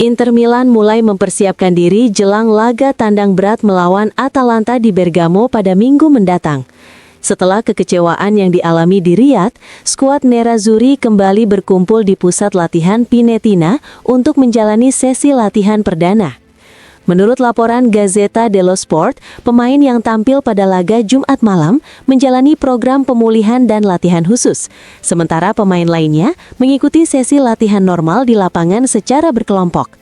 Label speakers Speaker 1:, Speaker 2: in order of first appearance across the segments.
Speaker 1: Inter Milan mulai mempersiapkan diri jelang laga tandang berat melawan Atalanta di Bergamo pada Minggu mendatang. Setelah kekecewaan yang dialami di Riyadh, skuad Nerazzurri kembali berkumpul di pusat latihan Pinetina untuk menjalani sesi latihan perdana. Menurut laporan Gazzetta dello Sport, pemain yang tampil pada laga Jumat malam menjalani program pemulihan dan latihan khusus, sementara pemain lainnya mengikuti sesi latihan normal di lapangan secara berkelompok.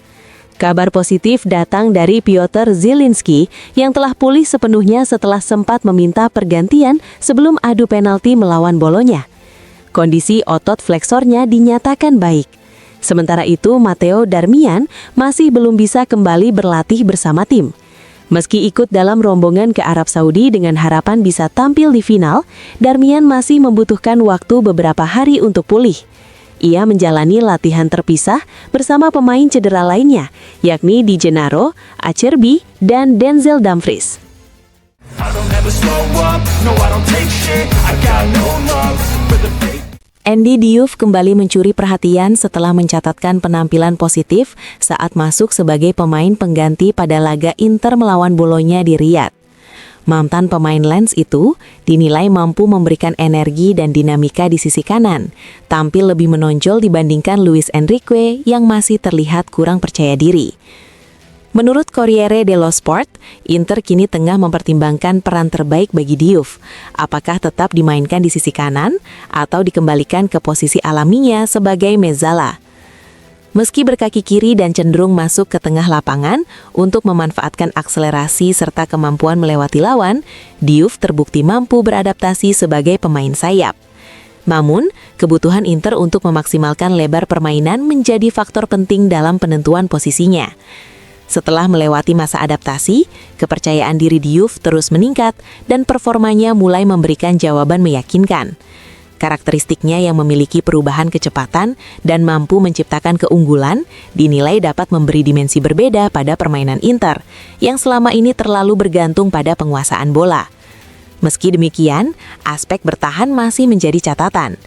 Speaker 1: Kabar positif datang dari Piotr Zielinski yang telah pulih sepenuhnya setelah sempat meminta pergantian sebelum adu penalti melawan Bolonya. Kondisi otot fleksornya dinyatakan baik. Sementara itu, Matteo Darmian masih belum bisa kembali berlatih bersama tim. Meski ikut dalam rombongan ke Arab Saudi dengan harapan bisa tampil di final, Darmian masih membutuhkan waktu beberapa hari untuk pulih. Ia menjalani latihan terpisah bersama pemain cedera lainnya, yakni Di Gennaro, Acerbi, dan Denzel Dumfries. Andy Diouf kembali mencuri perhatian setelah mencatatkan penampilan positif saat masuk sebagai pemain pengganti pada laga Inter melawan Bolonya di Riyadh. Mantan pemain Lens itu dinilai mampu memberikan energi dan dinamika di sisi kanan, tampil lebih menonjol dibandingkan Luis Enrique yang masih terlihat kurang percaya diri. Menurut Corriere dello Sport, Inter kini tengah mempertimbangkan peran terbaik bagi Diouf. Apakah tetap dimainkan di sisi kanan atau dikembalikan ke posisi alaminya sebagai mezzala. Meski berkaki kiri dan cenderung masuk ke tengah lapangan untuk memanfaatkan akselerasi serta kemampuan melewati lawan, Diouf terbukti mampu beradaptasi sebagai pemain sayap. Namun, kebutuhan Inter untuk memaksimalkan lebar permainan menjadi faktor penting dalam penentuan posisinya. Setelah melewati masa adaptasi, kepercayaan diri Diouf terus meningkat dan performanya mulai memberikan jawaban meyakinkan. Karakteristiknya yang memiliki perubahan kecepatan dan mampu menciptakan keunggulan dinilai dapat memberi dimensi berbeda pada permainan Inter, yang selama ini terlalu bergantung pada penguasaan bola. Meski demikian, aspek bertahan masih menjadi catatan.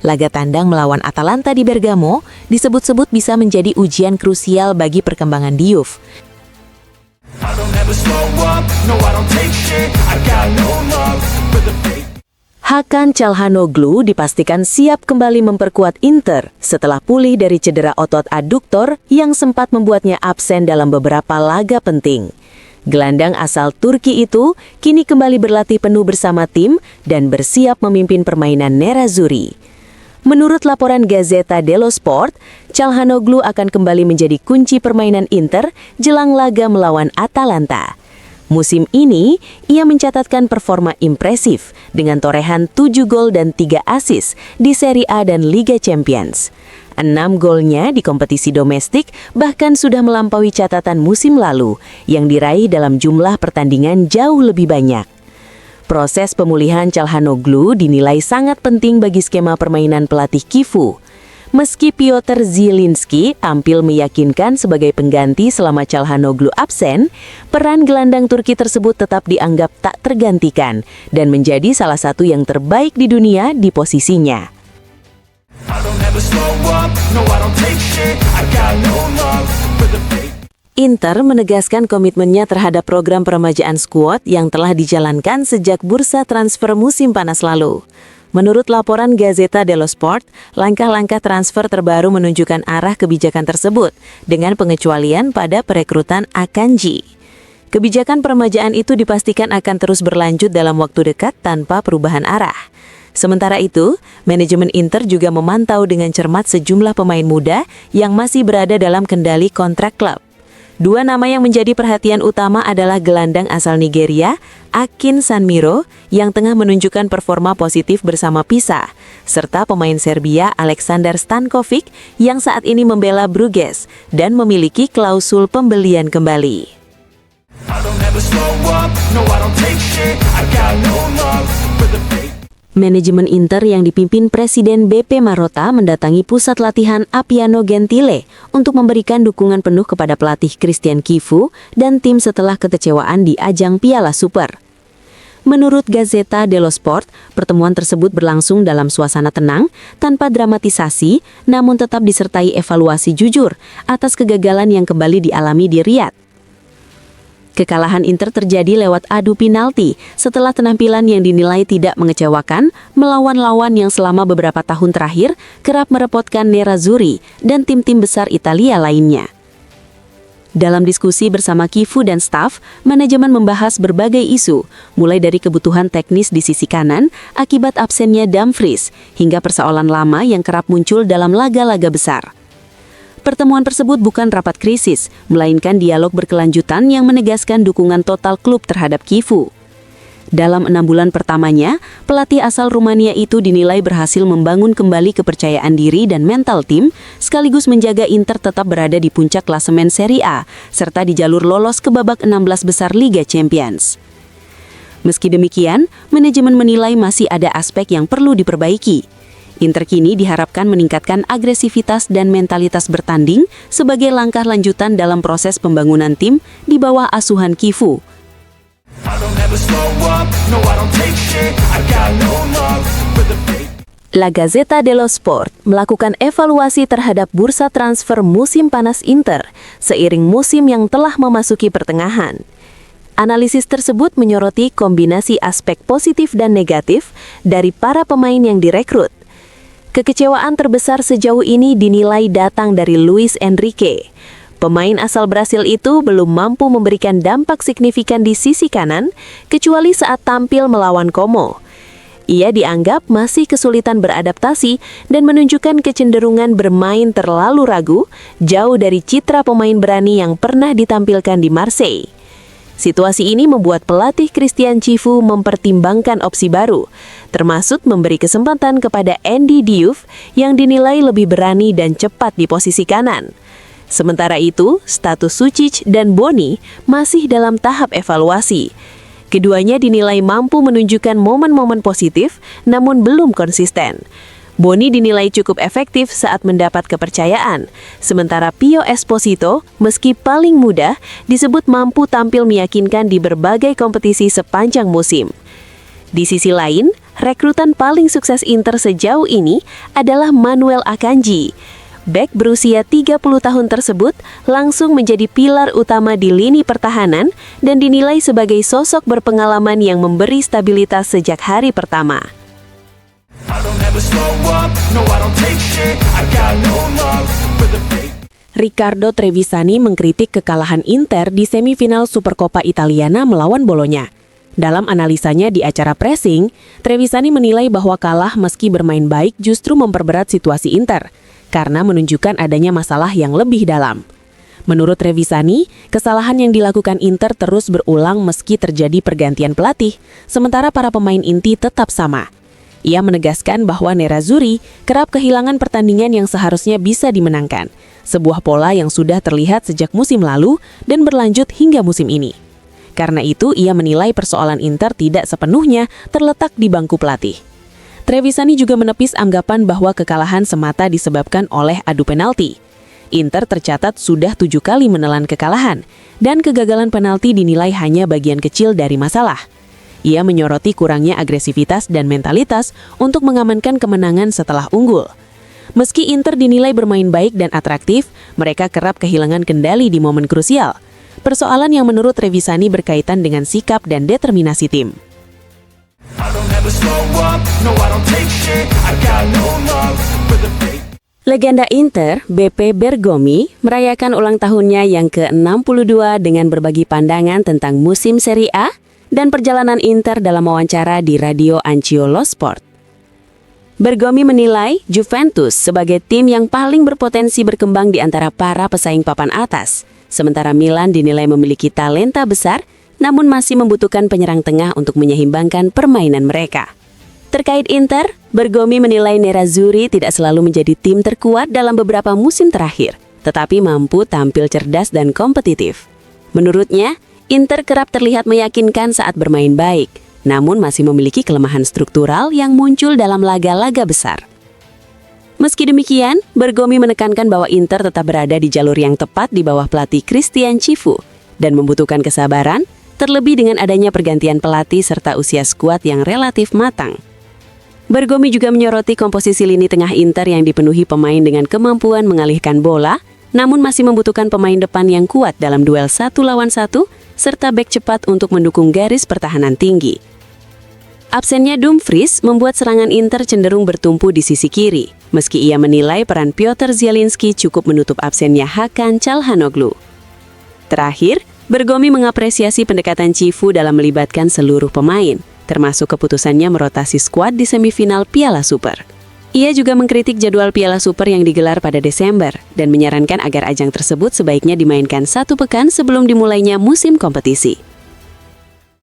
Speaker 1: Laga tandang melawan Atalanta di Bergamo disebut-sebut bisa menjadi ujian krusial bagi perkembangan Diouf. Hakan Çalhanoğlu dipastikan siap kembali memperkuat Inter setelah pulih dari cedera otot aduktor yang sempat membuatnya absen dalam beberapa laga penting. Gelandang asal Turki itu kini kembali berlatih penuh bersama tim dan bersiap memimpin permainan Nerazzurri. Menurut laporan Gazzetta dello Sport, Çalhanoğlu akan kembali menjadi kunci permainan Inter jelang laga melawan Atalanta. Musim ini, ia mencatatkan performa impresif dengan torehan 7 gol dan 3 assist di Serie A dan Liga Champions. 6 golnya di kompetisi domestik bahkan sudah melampaui catatan musim lalu yang diraih dalam jumlah pertandingan jauh lebih banyak. Proses pemulihan Çalhanoğlu dinilai sangat penting bagi skema permainan pelatih Kifu. Meski Piotr Zielinski tampil meyakinkan sebagai pengganti selama Çalhanoğlu absen, peran gelandang Turki tersebut tetap dianggap tak tergantikan dan menjadi salah satu yang terbaik di dunia di posisinya. Inter menegaskan komitmennya terhadap program peremajaan skuad yang telah dijalankan sejak bursa transfer musim panas lalu. Menurut laporan Gazzetta dello Sport, langkah-langkah transfer terbaru menunjukkan arah kebijakan tersebut dengan pengecualian pada perekrutan Akanji. Kebijakan peremajaan itu dipastikan akan terus berlanjut dalam waktu dekat tanpa perubahan arah. Sementara itu, manajemen Inter juga memantau dengan cermat sejumlah pemain muda yang masih berada dalam kendali kontrak klub. Dua nama yang menjadi perhatian utama adalah gelandang asal Nigeria, Akin Sanmiro, yang tengah menunjukkan performa positif bersama Pisa, serta pemain Serbia Aleksandar Stankovic yang saat ini membela Bruges dan memiliki klausul pembelian kembali. Manajemen Inter yang dipimpin Presiden BP Marotta mendatangi pusat latihan Appiano Gentile untuk memberikan dukungan penuh kepada pelatih Christian Kifu dan tim setelah kekecewaan di ajang Piala Super. Menurut Gazzetta dello Sport, pertemuan tersebut berlangsung dalam suasana tenang, tanpa dramatisasi, namun tetap disertai evaluasi jujur atas kegagalan yang kembali dialami di Riyadh. Kekalahan Inter terjadi lewat adu penalti setelah penampilan yang dinilai tidak mengecewakan melawan lawan yang selama beberapa tahun terakhir kerap merepotkan Nerazzurri dan tim-tim besar Italia lainnya. Dalam diskusi bersama Chifu dan staf, manajemen membahas berbagai isu, mulai dari kebutuhan teknis di sisi kanan akibat absennya Dumfries, hingga persoalan lama yang kerap muncul dalam laga-laga besar. Pertemuan tersebut bukan rapat krisis, melainkan dialog berkelanjutan yang menegaskan dukungan total klub terhadap Chifu. Dalam 6 bulan pertamanya, pelatih asal Rumania itu dinilai berhasil membangun kembali kepercayaan diri dan mental tim, sekaligus menjaga Inter tetap berada di puncak klasemen Serie A, serta di jalur lolos ke babak 16 besar Liga Champions. Meski demikian, manajemen menilai masih ada aspek yang perlu diperbaiki. Inter kini diharapkan meningkatkan agresivitas dan mentalitas bertanding sebagai langkah lanjutan dalam proses pembangunan tim di bawah asuhan Chifu. La Gazzetta dello Sport melakukan evaluasi terhadap bursa transfer musim panas Inter seiring musim yang telah memasuki pertengahan. Analisis tersebut menyoroti kombinasi aspek positif dan negatif dari para pemain yang direkrut. Kekecewaan terbesar sejauh ini dinilai datang dari Luis Enrique. Pemain asal Brasil itu belum mampu memberikan dampak signifikan di sisi kanan, kecuali saat tampil melawan Como. Ia dianggap masih kesulitan beradaptasi dan menunjukkan kecenderungan bermain terlalu ragu, jauh dari citra pemain berani yang pernah ditampilkan di Marseille. Situasi ini membuat pelatih Christian Chifu mempertimbangkan opsi baru, termasuk memberi kesempatan kepada Andy Diouf yang dinilai lebih berani dan cepat di posisi kanan. Sementara itu, status Sučić dan Boni masih dalam tahap evaluasi. Keduanya dinilai mampu menunjukkan momen-momen positif, namun belum konsisten. Boni dinilai cukup efektif saat mendapat kepercayaan, sementara Pio Esposito, meski paling muda, disebut mampu tampil meyakinkan di berbagai kompetisi sepanjang musim. Di sisi lain, rekrutan paling sukses Inter sejauh ini adalah Manuel Akanji. Bek berusia 30 tahun tersebut langsung menjadi pilar utama di lini pertahanan dan dinilai sebagai sosok berpengalaman yang memberi stabilitas sejak hari pertama. Riccardo Trevisani mengkritik kekalahan Inter di semifinal Supercoppa Italiana melawan Bologna. Dalam analisanya di acara Pressing, Trevisani menilai bahwa kalah meski bermain baik justru memperberat situasi Inter, karena menunjukkan adanya masalah yang lebih dalam. Menurut Trevisani, kesalahan yang dilakukan Inter terus berulang meski terjadi pergantian pelatih, sementara para pemain inti tetap sama. Ia menegaskan bahwa Nerazzurri kerap kehilangan pertandingan yang seharusnya bisa dimenangkan, sebuah pola yang sudah terlihat sejak musim lalu dan berlanjut hingga musim ini. Karena itu, ia menilai persoalan Inter tidak sepenuhnya terletak di bangku pelatih. Trevisani juga menepis anggapan bahwa kekalahan semata disebabkan oleh adu penalti. Inter tercatat sudah 7 kali menelan kekalahan, dan kegagalan penalti dinilai hanya bagian kecil dari masalah. Ia menyoroti kurangnya agresivitas dan mentalitas untuk mengamankan kemenangan setelah unggul. Meski Inter dinilai bermain baik dan atraktif, mereka kerap kehilangan kendali di momen krusial. Persoalan yang menurut Trevisani berkaitan dengan sikap dan determinasi tim. Legenda Inter, BP Bergomi, merayakan ulang tahunnya yang ke-62 dengan berbagi pandangan tentang musim Serie A dan perjalanan Inter dalam wawancara di Radio Anchiolo Sport. Bergomi menilai Juventus sebagai tim yang paling berpotensi berkembang di antara para pesaing papan atas, sementara Milan dinilai memiliki talenta besar, namun masih membutuhkan penyerang tengah untuk menyeimbangkan permainan mereka. Terkait Inter, Bergomi menilai Nerazzurri tidak selalu menjadi tim terkuat dalam beberapa musim terakhir, tetapi mampu tampil cerdas dan kompetitif. Menurutnya, Inter kerap terlihat meyakinkan saat bermain baik, namun masih memiliki kelemahan struktural yang muncul dalam laga-laga besar. Meski demikian, Bergomi menekankan bahwa Inter tetap berada di jalur yang tepat di bawah pelatih Christian Chifu dan membutuhkan kesabaran, terlebih dengan adanya pergantian pelatih serta usia skuad yang relatif matang. Bergomi juga menyoroti komposisi lini tengah Inter yang dipenuhi pemain dengan kemampuan mengalihkan bola, namun masih membutuhkan pemain depan yang kuat dalam duel 1 lawan 1, serta bek cepat untuk mendukung garis pertahanan tinggi. Absennya Dumfries membuat serangan Inter cenderung bertumpu di sisi kiri, meski ia menilai peran Piotr Zielinski cukup menutup absennya Hakan Çalhanoğlu. Terakhir, Bergomi mengapresiasi pendekatan Cifu dalam melibatkan seluruh pemain, termasuk keputusannya merotasi skuad di semifinal Piala Super. Ia juga mengkritik jadwal Piala Super yang digelar pada Desember dan menyarankan agar ajang tersebut sebaiknya dimainkan 1 pekan sebelum dimulainya musim kompetisi.